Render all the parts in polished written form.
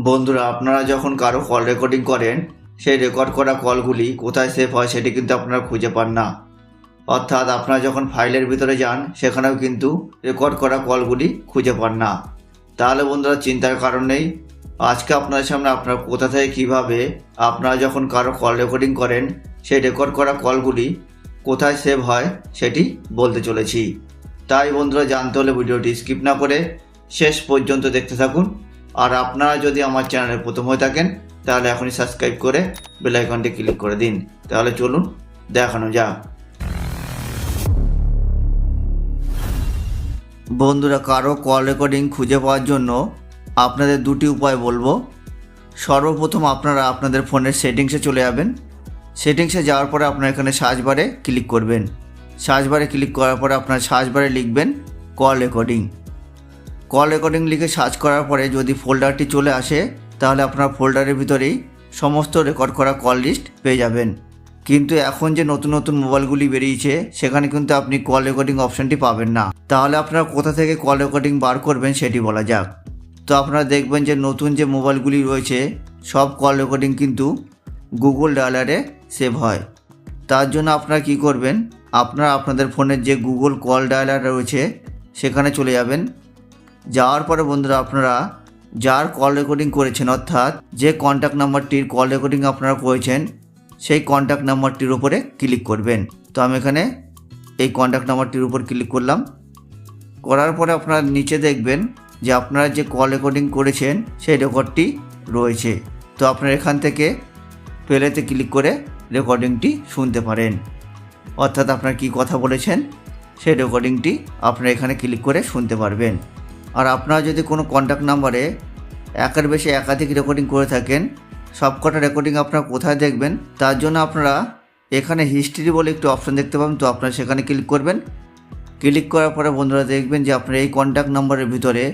বন্ধুরা, আপনারা যখন কারো কল রেকর্ডিং করেন, সেই রেকর্ড করা কলগুলি কোথায় সেভ হয় সেটি কিন্তু আপনারা খুঁজে পান না। অর্থাৎ আপনারা যখন ফাইলের ভিতরে যান, সেখানেও কিন্তু রেকর্ড করা কলগুলি খুঁজে পান না। তাহলে বন্ধুরা, চিন্তার কারণ নেই। আজকে আপনাদের সামনে আপনারা কোথা থেকে কীভাবে আপনারা যখন কারো কল রেকর্ডিং করেন, সেই রেকর্ড করা কলগুলি কোথায় সেভ হয় সেটি বলতে চলেছি। তাই বন্ধুরা, জানতে হলে ভিডিওটি স্কিপ না করে শেষ পর্যন্ত দেখতে থাকুন। আর আপনারা যদি আমার চ্যানেলে প্রথম হয়ে থাকেন, তাহলে এখনই সাবস্ক্রাইব করে বেল আইকনটি ক্লিক করে দিন। তাহলে চলুন দেখানো যাক। বন্ধুরা, কারো কল রেকর্ডিং খুঁজে পাওয়ার জন্য আপনাদের দুটি উপায় বলবো। সর্বপ্রথম আপনারা আপনাদের ফোনের সেটিংসে চলে যাবেন। সেটিংসে যাওয়ার পরে আপনারা এখানে সার্চ বারে ক্লিক করবেন। সার্চ বারে ক্লিক করার পরে আপনারা সার্চ বারে লিখবেন কল রেকর্ডিং। কল রেকর্ডিং লিখে সার্চ করার পরে যদি ফোল্ডারটি চলে আসে, তাহলে আপনার ফোল্ডারের ভিতরেই সমস্ত রেকর্ড করা কল লিস্ট পেয়ে যাবেন। কিন্তু এখন যে নতুন নতুন মোবাইলগুলি বেরিয়েছে, সেখানে কিন্তু আপনি কল রেকর্ডিং অপশানটি পাবেন না। তাহলে আপনারা কোথা থেকে কল রেকর্ডিং বার করবেন সেটি বলা যাক। তো আপনারা দেখবেন যে নতুন যে মোবাইলগুলি রয়েছে, সব কল রেকর্ডিং কিন্তু গুগল ডায়ালারে সেভ হয়। তার জন্য আপনারা কি করবেন, আপনারা আপনাদের ফোনের যে গুগল কল ডায়ালার রয়েছে সেখানে চলে যাবেন। যাওয়ার পরে বন্ধুরা, আপনারা যার কল রেকর্ডিং করেছেন, অর্থাৎ যে কন্ট্যাক্ট নাম্বারটির কল রেকর্ডিং আপনারা করেছেন, সেই কন্ট্যাক্ট নাম্বারটির উপরে ক্লিক করবেন। তো আমি এখানে এই কন্ট্যাক্ট নাম্বারটির উপর ক্লিক করলাম। করার পরে আপনারা নিচে দেখবেন যে আপনারা যে কল রেকর্ডিং করেছেন সেই রেকর্ডটি রয়েছে। তো আপনারা এখান থেকে প্লেতে ক্লিক করে রেকর্ডিংটি শুনতে পারেন। অর্থাৎ আপনারা কি কথা বলেছেন সেই রেকর্ডিংটি আপনারা এখানে ক্লিক করে শুনতে পারবেন। আর আপনারা যদি কোনো কন্ট্যাক্ট নাম্বারে একের বেশি একাধিক রেকর্ডিং করে থাকেন, সবকটা রেকর্ডিং আপনারা কোথায় দেখবেন, তার জন্য আপনারা এখানে হিস্ট্রি বলে একটি অপশান দেখতে পাবেন। তো আপনারা সেখানে ক্লিক করবেন। ক্লিক করার পরে বন্ধুরা দেখবেন যে আপনারা এই কন্ট্যাক্ট নাম্বারের ভিতরে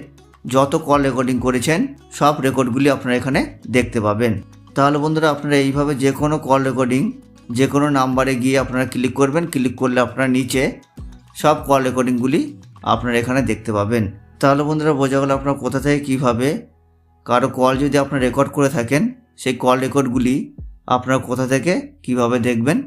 যত কল রেকর্ডিং করেছেন সব রেকর্ডগুলি আপনারা এখানে দেখতে পাবেন। তাহলে বন্ধুরা, আপনারা এইভাবে যে কোনো কল রেকর্ডিং যে কোনো নাম্বারে গিয়ে আপনারা ক্লিক করবেন। ক্লিক করলে আপনারা নিচে সব কল রেকর্ডিংগুলি আপনারা এখানে দেখতে পাবেন। তাহলে বন্ধুরা, বোঝা গেল আপনারা কোথা থেকে কীভাবে কারো কল যদি আপনারা রেকর্ড করে থাকেন, সেই কল রেকর্ডগুলি আপনারা কোথা থেকে কীভাবে দেখবেন।